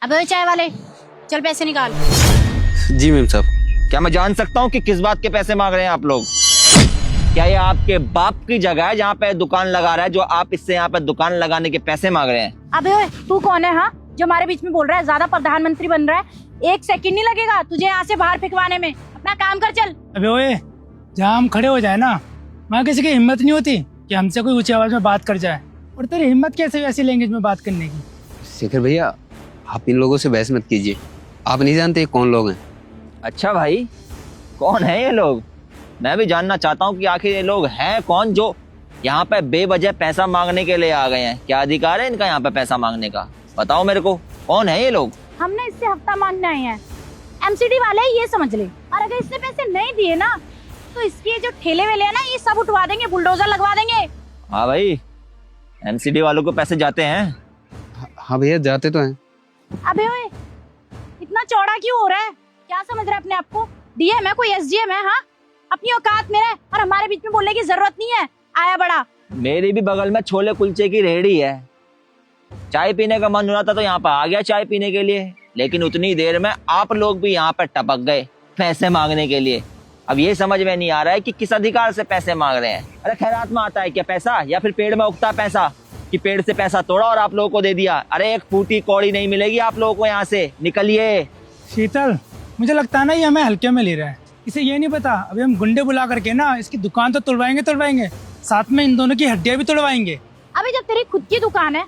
अबे चाय वाले, चल पैसे निकाल। जी मैम साहब। क्या मैं जान सकता हूँ कि किस बात के पैसे मांग रहे हैं आप लोग? क्या ये आपके बाप की जगह है जहाँ पे दुकान लगा रहा है, जो आप इससे यहाँ पे दुकान लगाने के पैसे मांग रहे हैं? अबे ओए, तू कौन है हाँ, जो हमारे बीच में बोल रहा है? ज्यादा प्रधानमंत्री बन रहा है, 1 सेकंड नहीं लगेगा तुझे यहाँ से बाहर फेंकवाने में। अपना काम कर चल। अबे ओए, जहाँ हम खड़े हो जाए ना, वहाँ किसी की हिम्मत नहीं होती कि हमसे कोई ऊंची आवाज में बात कर जाए। और तेरी हिम्मत कैसे वैसी लैंग्वेज में बात करने की? शेखर भैया, आप इन लोगों से बहस मत कीजिए। आप नहीं जानते ये कौन लोग हैं। अच्छा भाई, कौन है ये लोग? मैं भी जानना चाहता हूँ कि आखिर ये लोग हैं कौन जो यहाँ पे बेवजह पैसा मांगने के लिए आ गए हैं। क्या अधिकार है इनका यहाँ पे पैसा मांगने का? बताओ मेरे को, कौन है ये लोग? हमने इससे हफ्ता मांगने आए हैं, एमसीडी वाले ही ये समझ ले। और अगर इसने पैसे नहीं दिए ना तो इसके जो ठेले वेले है ना, ये सब उठवा देंगे, बुलडोजर लगवा देंगे। हाँ भाई, एमसीडी वालों को पैसे जाते हैं? हाँ भैया, जाते तो हैं। अबे ओए, इतना चौड़ा क्यों हो रहा है? क्या समझ रहा है अपने आप को? डीएम है कोई, एसडीएम है? हाँ, अपनी औकात में रहे और हमारे बीच में बोलने की जरूरत नहीं है। आया बड़ा। मेरी भी बगल में छोले कुलचे की रेहड़ी है, चाय पीने का मन हो रहा था तो यहाँ पर आ गया चाय पीने के लिए। लेकिन उतनी देर में आप लोग भी यहाँ पर टपक गए पैसे मांगने के लिए। अब ये समझ में नहीं आ रहा है कि किस अधिकार से पैसे मांग रहे हैं। अरे खैरात में आता है क्या पैसा, या फिर पेड़ में उगता पैसा कि पेड़ से पैसा तोड़ा और आप लोगों को दे दिया? अरे एक फूटी कौड़ी नहीं मिलेगी आप लोगों को यहाँ से, निकलिए। शीतल, मुझे लगता है ना ये हमें हल्के में ले रहा है। इसे ये नहीं पता अभी हम गुंडे बुला करके ना इसकी दुकान तो तोड़वाएंगे, साथ में इन दोनों की हड्डियां भी तोड़वाएंगे। अबे जब तेरी खुद की दुकान है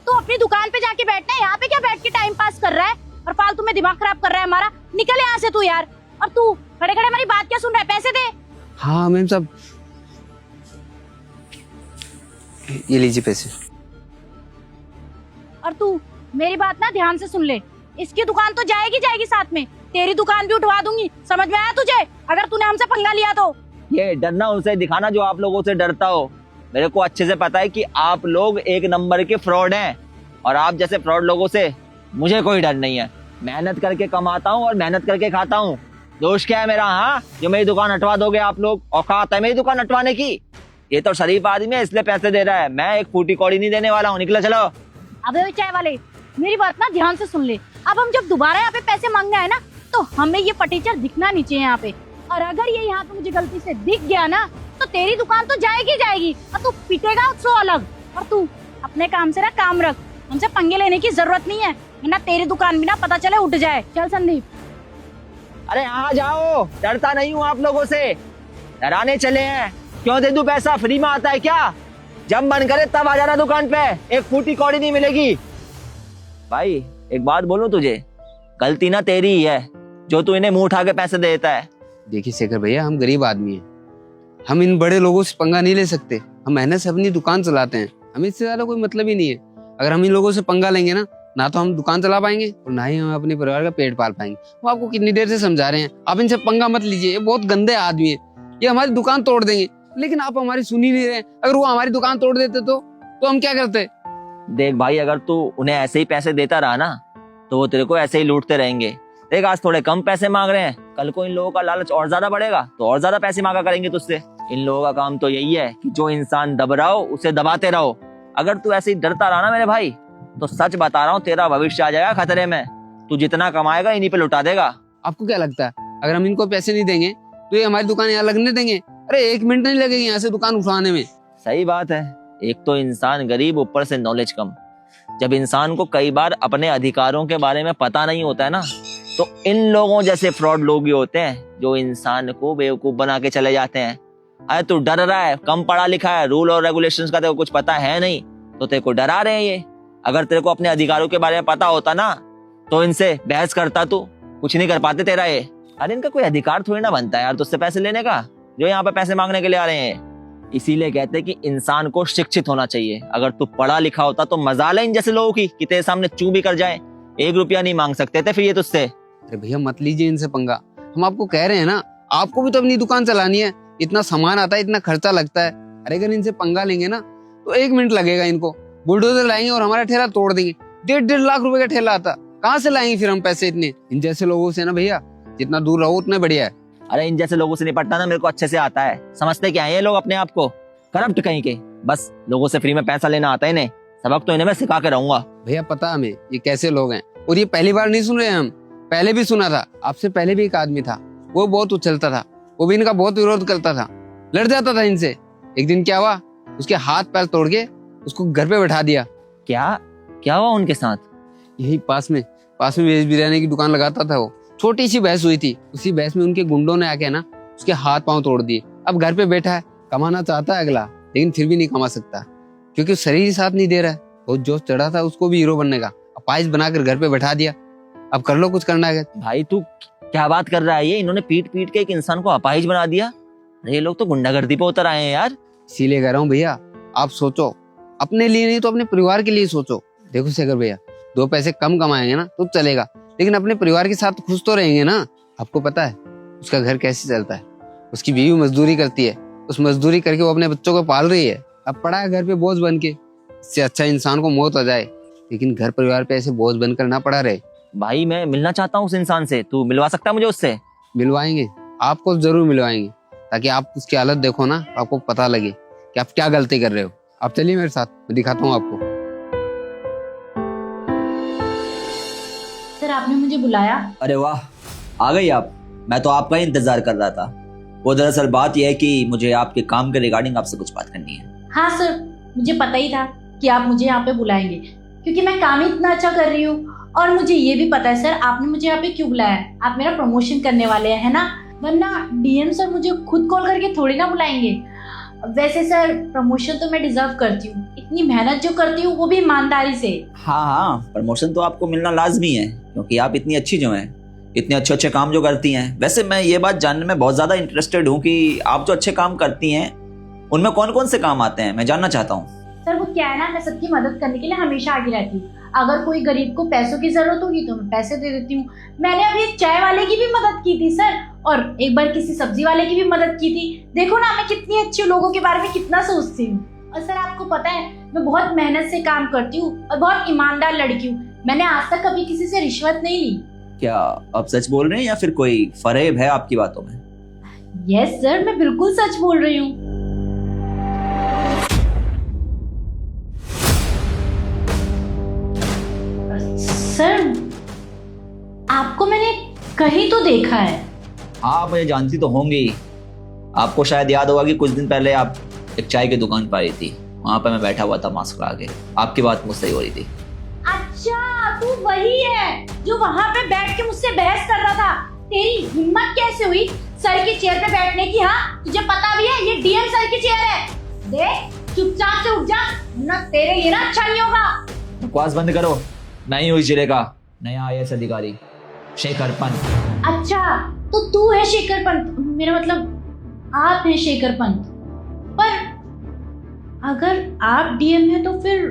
तो अपनी दुकान पे जाके बैठना है, यहाँ पे क्या बैठ के टाइम पास कर रहा है और फालतू में दिमाग खराब कर रहा है हमारा? निकल यहाँ से तू यार। और तू खड़े खड़े हमारी बात क्या सुन रहा है? पैसे दे। हाँ मैम साहब, ये लीजिए पैसे। और तू मेरी बात ना ध्यान से सुन ले, इसकी दुकान तो जाएगी साथ में, तेरी दुकान भी उठवा दूंगी। समझ में आया तुझे? अगर तूने हमसे पंगा लिया तो। ये डरना उनसे दिखाना जो आप लोगों से डरता हो। मेरे को अच्छे से पता है कि आप लोग एक नंबर के फ्रॉड हैं, और आप जैसे फ्रॉड लोगों से मुझे कोई डर नहीं है। मेहनत करके कमाता हूँ और मेहनत करके खाता हूँ। दोष क्या है मेरा? हाँ, जो मेरी दुकान हटवा दोगे आप लोग? औकात है मेरी दुकान हटवाने की? ये तो शरीफ आदमी है इसलिए पैसे दे रहा है, मैं एक फूटी कौड़ी नहीं देने वाला हूँ। निकलो चलो। अबे चाय वाले, मेरी बात ना ध्यान से सुन ले। अब हम जब दोबारा यहाँ पे पैसे मांगने आए ना तो हमें ये फटीचर दिखना नहीं चाहिए यहाँ पे। और अगर ये यहाँ पे मुझे गलती से दिख गया ना तो तेरी दुकान तो जाएगी और तू पिटेगा उसको अलग। और तू अपने काम से ना काम रख, हमसे पंगे लेने की जरूरत नहीं है, वरना तेरी दुकान भी ना पता चले उठ जाए। चल संदीप। अरे आ जाओ, डरता नहीं हूँ आप लोगों से, डराने चले हैं। क्यों दे दूं पैसा? फ्री में आता है क्या? जब मन करे तब आ जाना दुकान पे, एक फूटी कौड़ी नहीं मिलेगी। भाई एक बात बोलूं तुझे, गलती ना तेरी ही है जो तू इन्हें मुंह उठा के पैसे देता है। देखिए शेखर भैया, हम गरीब आदमी हैं, हम इन बड़े लोगों से पंगा नहीं ले सकते। हम मेहनत से अपनी दुकान चलाते हैं, हमें इससे ज्यादा कोई मतलब ही नहीं है। अगर हम इन लोगों से पंगा लेंगे ना तो हम दुकान चला पाएंगे और ना ही हम अपने परिवार का पेट पाल पाएंगे। वो आपको कितनी देर से समझा रहे हैं, आप इनसे पंगा मत लीजिए, ये बहुत गंदे आदमी है, ये हमारी दुकान तोड़ देंगे। लेकिन आप हमारी सुन ही नहीं रहे। अगर वो हमारी दुकान तोड़ देते तो हम क्या करते? देख भाई, अगर तू उन्हें ऐसे ही पैसे देता रहा ना तो वो तेरे को ऐसे ही लूटते रहेंगे। देख आज थोड़े कम पैसे मांग रहे हैं, कल को इन लोगों का लालच और ज्यादा बढ़ेगा तो और ज्यादा पैसे मांगा करेंगे तुझसे। इन लोगों का काम तो यही है कि जो इंसान दब रहा हो उसे दबाते रहो। अगर तू ऐसे ही डरता रहा ना मेरे भाई, तो सच बता रहा हूँ तेरा भविष्य आ जाएगा खतरे में। तू जितना कमाएगा इन्हीं पे लुटा देगा। आपको क्या लगता है अगर हम इनको पैसे नहीं देंगे तो ये हमारी दुकान यहाँ लगने देंगे? अरे 1 मिनट नहीं लगेगी यहाँ से दुकान उठाने में। सही बात है, एक तो इंसान गरीब, ऊपर से नॉलेज कम। जब इंसान को कई बार अपने अधिकारों के बारे में पता नहीं होता है ना, तो इन लोगों जैसे फ्रॉड लोग ही होते हैं जो इंसान को बेवकूफ बना के चले जाते हैं। अरे तू डर रहा है, कम पढ़ा लिखा है, रूल और रेगुलेशंस का तेरे को कुछ पता है नहीं, तो तेरे को डरा रहे हैं ये। अगर तेरे को अपने अधिकारों के बारे में पता होता ना तो इनसे बहस करता, तू कुछ नहीं कर पाते तेरा ये। अरे इनका कोई अधिकार थोड़ी ना बनता है यार तुझसे पैसे लेने का, जो यहाँ पे पैसे मांगने के लिए आ रहे हैं। इसीलिए कहते हैं कि इंसान को शिक्षित होना चाहिए। अगर तू पढ़ा लिखा होता तो मजाल है इन जैसे लोगों की कि तेरे सामने चू भी कर जाए। 1 रुपया नहीं मांग सकते थे फिर ये तुझसे। अरे भैया मत लीजिए इनसे पंगा, हम आपको कह रहे हैं ना, आपको भी तो अपनी दुकान चलानी है, इतना सामान आता है, इतना खर्चा लगता है। अरे अगर इनसे पंगा लेंगे ना तो 1 मिनट लगेगा, इनको बुलडोजर लाएंगे और हमारा ठेला तोड़ देंगे। 1.5 लाख रुपए का ठेला आता, कहाँ से लाएंगे फिर हम पैसे इतने? इन जैसे लोगों से ना भैया जितना दूर रहो उतना बढ़िया है। अरे इन जैसे लोगों से निपटना ना मेरे को अच्छे से आता है। समझते क्या है ये लोग अपने आप को? करप्ट कहीं के, बस लोगों से फ्री में पैसा लेना आता है इन्हें। सबक तो इन्हें मैं सिखा के रहूंगा। भैया पता हमें ये कैसे लोग हैं, और ये पहली बार नहीं सुन रहे हैं हम, पहले भी सुना था। आपसे पहले भी एक आदमी था, वो बहुत उछलता था, वो भी इनका बहुत विरोध करता था, लड़ जाता था इनसे। एक दिन क्या हुआ, उसके हाथ पैर तोड़ के उसको घर पे बैठा दिया। क्या क्या हुआ उनके साथ? यही पास में वेज बिरयानी की दुकान लगाता था वो। छोटी सी बहस हुई थी, उसी बहस में उनके गुंडों ने आके ना उसके हाथ पांव तोड़ दिए। अब घर पे बैठा है, कमाना चाहता है अगला, लेकिन फिर भी नहीं कमा सकता क्योंकि शरीर ही साथ नहीं दे रहा है। बहुत जोश चढ़ा था उसको भी हीरो बनने का, अपाइज बनाकर घर पे बैठा दिया। अब कर लो कुछ करना है। भाई तू क्या बात कर रहा है? ये इन्होंने पीट पीट के एक इंसान को अपाहिज बना दिया। अरे ये लोग तो गुंडागर्दी पे उतर आए हैं यार। इसीलिए कह रहा हूँ भैया, आप सोचो, अपने लिए नहीं तो अपने परिवार के लिए सोचो। देखो शेखर भैया, 2 पैसे कम कमाएंगे ना तो चलेगा, लेकिन अपने परिवार के साथ खुश तो रहेंगे ना। आपको पता है उसका घर कैसे चलता है? उसकी बीवी मजदूरी करती है, उस मजदूरी करके वो अपने बच्चों को पाल रही है। अब पड़ा है घर पे बोझ बन के। इससे अच्छा इंसान को मौत आ जाए, लेकिन घर परिवार पे ऐसे बोझ बनकर ना पड़ा रहे। भाई मैं मिलना चाहता हूँ उस इंसान से, तू मिलवा सकता है मुझे उससे? मिलवाएंगे, आपको जरूर मिलवाएंगे, ताकि आप उसकी हालत देखो ना, आपको पता लगे कि आप क्या गलती कर रहे हो। आप चलिए मेरे साथ, मैं दिखाता हूँ आपको। सर आपने मुझे बुलाया? अरे वाह, आ गई आप। मैं तो आपका ही इंतजार कर रहा था। वो दरअसल बात यह है कि मुझे आपके काम के रिगार्डिंग आपसे कुछ बात करनी है। हाँ सर, मुझे पता ही था कि आप मुझे यहाँ पे बुलाएंगे, क्योंकि मैं काम ही इतना अच्छा कर रही हूँ। और मुझे ये भी पता है सर आपने मुझे यहाँ पे क्यों बुलाया है। आप मेरा प्रमोशन करने वाले हैं, है ना? वरना डीएम सर मुझे खुद कॉल करके थोड़ी ना बुलाएंगे। वैसे सर प्रमोशन तो मैं डिजर्व करती हूँ, इतनी मेहनत जो करती हूँ वो भी ईमानदारी से। हाँ, प्रमोशन तो आपको मिलना लाजमी है, क्योंकि आप इतनी अच्छी जो हैं, इतने अच्छे अच्छे काम जो करती हैं। वैसे मैं ये बात जानने में बहुत ज़्यादा इंटरेस्टेड हूँ कि आप जो अच्छे काम करती हैं उनमें कौन कौन से काम आते हैं, मैं जानना चाहता हूँ। सर वो क्या है ना, मैं सबकी मदद करने के लिए हमेशा आगे रहती हूँ। अगर कोई गरीब को पैसों की जरूरत होगी तो मैं पैसे दे देती हूँ। मैंने अभी एक चाय वाले की भी मदद की थी सर, और एक बार किसी सब्जी वाले की भी मदद की थी। देखो ना मैं कितनी अच्छी लोगों के बारे में कितना सोचती हूँ। और सर आपको पता है मैं बहुत मेहनत से काम करती हूँ और बहुत ईमानदार लड़की हूँ। मैंने आज तक कभी किसी से रिश्वत नहीं ली। क्या आप सच बोल रहे हैं या फिर कोई फरेब है आपकी बातों में? यस सर, मैं बिल्कुल सच बोल रही हूँ। सर आपको मैंने कहीं तो देखा है। हाँ, मुझे जानती तो होंगी। आपको शायद याद होगा कि कुछ दिन पहले आप एक चाय की दुकान पर आई थी, वहां पर मैं बैठा हुआ था मास्क लगा के, आपकी बात मुझसे ही हो रही थी। अच्छा तू वही है जो वहाँ पे बैठ के मुझसे बहस कर रहा था। तेरी हिम्मत कैसे हुई सर की चेयर पे बैठने की? हाँ तुझे पता भी है ये डीएम सर की चेयर है। देख चुपचाप से उठ जा, ना तेरे लिए ना अच्छा नहीं होगा। बकवास बंद करो। मैं ही हूँ इस जिले का नया IAS अधिकारी, शेखर पंत। अच्छा तो तू है शेखर पंत, मेरा मतलब आप हैं शेखर पंत। पर अगर आप डीएम हैं तो फिर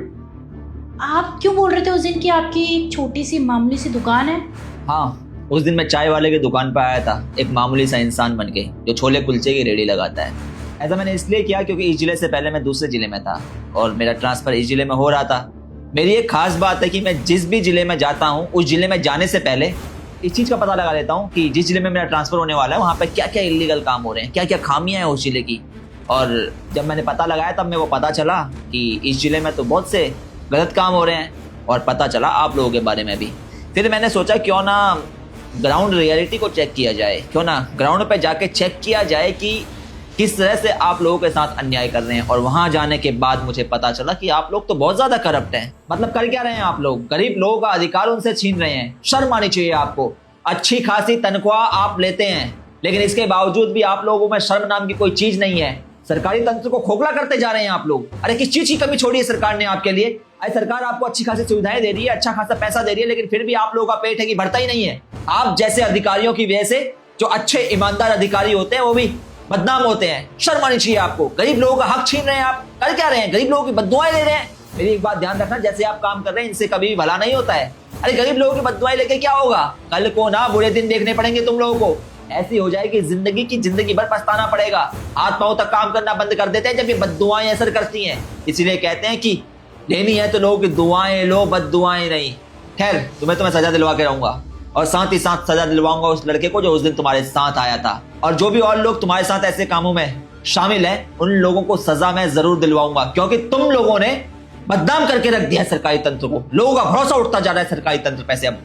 आप क्यों बोल रहे थे उस दिन कि आपकी एक छोटी सी मामूली सी दुकान है? हाँ, उस दिन मैं चाय वाले की दुकान पर आया था, एक मामूली सा इंसान बन के जो छोले कुलचे की रेडी लगाता है। ऐसा मैंने इसलिए किया क्योंकि इस जिले से पहले मैं दूसरे जिले में था और मेरा ट्रांसफर इस जिले में हो रहा था। मेरी एक खास बात है कि मैं जिस भी जिले में जाता हूँ उस जिले में जाने से पहले इस चीज़ का पता लगा लेता हूँ कि जिस जिले में मेरा ट्रांसफर होने वाला है वहाँ पर क्या क्या इलीगल काम हो रहे हैं, क्या क्या खामियां हैं उस जिले की। और जब मैंने पता लगाया तब मेरे को पता चला कि इस जिले में तो बहुत से गलत काम हो रहे हैं, और पता चला आप लोगों के बारे में भी। फिर मैंने सोचा क्यों ना ग्राउंड रियलिटी को चेक किया जाए, क्यों ना ग्राउंड पे जाके चेक किया जाए कि किस तरह से आप लोगों के साथ अन्याय कर रहे हैं। और वहां जाने के बाद मुझे पता चला कि आप लोग तो बहुत ज्यादा करप्ट हैं। मतलब कर क्या रहे हैं आप लोग? गरीब लोगों का अधिकार उनसे छीन रहे हैं। शर्म आनी चाहिए आपको। अच्छी खासी तनख्वाह आप लेते हैं, लेकिन इसके बावजूद भी आप लोगों में शर्म नाम की कोई चीज नहीं है। सरकारी तंत्र को खोखला करते जा रहे हैं आप लोग। अरे किस चीज की कमी छोड़ी है सरकार ने आपके लिए? अरे सरकार आपको अच्छी खासी सुविधाएं दे रही है, अच्छा खासा पैसा दे रही है, लेकिन फिर भी आप लोगों का पेट है कि भरता ही नहीं है। आप जैसे अधिकारियों की वजह से जो अच्छे ईमानदार अधिकारी होते हैं वो भी बदनाम होते हैं। शर्म आनी चाहिए आपको। गरीब लोगों का हक छीन रहे हैं आप। कर क्या रहे हैं? गरीब लोगों की बद्दुआएं ले रहे हैं। मेरी एक बात ध्यान रखना, जैसे आप काम कर रहे हैं इनसे कभी भी भला नहीं होता है। अरे गरीब लोगों की बद्दुआएं लेके क्या होगा? कल को ना बुरे दिन देखने पड़ेंगे तुम लोगों को। ऐसी हो जाएगी जिंदगी भर पछताना पड़ेगा। हाथ पांव तक काम करना बंद कर देते हैं जब ये बद्दुआएं असर करती हैं। इसीलिए कहते हैं कि लेनी है तो लोगों की दुआएं लो, बद्दुआएं नहीं। खैर, तुम्हें तो मैं सजा दिलवा के रहूंगा, और साथ ही साथ सजा दिलवाऊंगा उस लड़के को जो उस दिन तुम्हारे साथ आया था। और जो भी और लोग तुम्हारे साथ ऐसे कामों में शामिल हैं उन लोगों को सजा मैं जरूर दिलवाऊंगा, क्योंकि तुम लोगों ने बदनाम करके रख दिया है सरकारी तंत्र को। लोगों का भरोसा उठता जा रहा है सरकारी तंत्र पे से अब।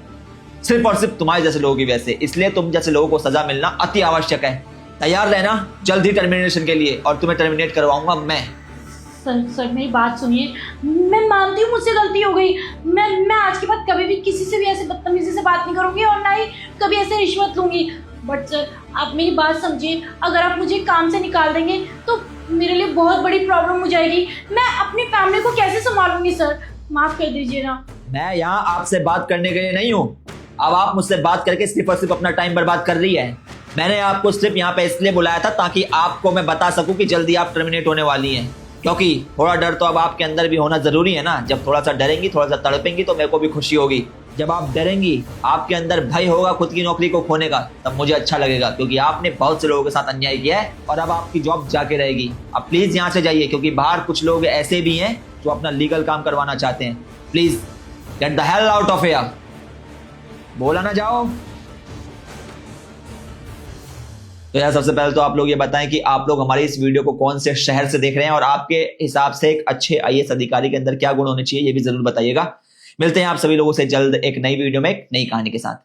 सिर्फ और सिर्फ तुम्हारे जैसे लोगों की वजह से। इसलिए तुम जैसे लोगों को सजा मिलना अति आवश्यक है। तैयार रहना जल्द ही टर्मिनेशन के लिए, और तुम्हें टर्मिनेट करवाऊंगा मैं। सर मेरी बात सुनिए, मैं मानती हूँ मुझसे गलती हो गई। मैं आज के बाद कभी भी किसी से भी ऐसे बदतमीजी से बात नहीं करूंगी और ना ही कभी ऐसे रिश्वत लूंगी। बट सर आप मेरी बात समझिए, अगर आप मुझे काम से निकाल देंगे तो मेरे लिए बहुत बड़ी प्रॉब्लम हो जाएगी। मैं अपनी फैमिली को कैसे संभालूंगी सर, माफ कर दीजिए ना। मैं यहाँ आपसे बात करने के लिए नहीं हूँ। अब आप मुझसे बात करके सिर्फ और सिर्फ अपना टाइम बर्बाद कर रही है। मैंने आपको सिर्फ यहाँ पे इसलिए बुलाया था ताकि आपको मैं बता सकूं कि जल्दी आप टर्मिनेट होने वाली हैं, क्योंकि थोड़ा डर तो अब आपके अंदर भी होना जरूरी है ना। जब थोड़ा सा डरेंगी, थोड़ा सा तड़पेंगी तो मेरे को भी खुशी होगी। जब आप डरेंगी, आपके अंदर भय होगा खुद की नौकरी को खोने का, तब मुझे अच्छा लगेगा, क्योंकि आपने बहुत से लोगों के साथ अन्याय किया है और अब आपकी जॉब जाके रहेगी। अब प्लीज यहाँ से जाइए, क्योंकि बाहर कुछ लोग ऐसे भी हैं जो अपना लीगल काम करवाना चाहते हैं। Please get the hell out of here. बोला ना जाओ। तो यार सबसे पहले तो आप लोग ये बताएं कि आप लोग हमारी इस वीडियो को कौन से शहर से देख रहे हैं और आपके हिसाब से एक अच्छे IAS अधिकारी के अंदर क्या गुण होने चाहिए, ये भी जरूर बताइएगा। मिलते हैं आप सभी लोगों से जल्द एक नई वीडियो में एक नई कहानी के साथ।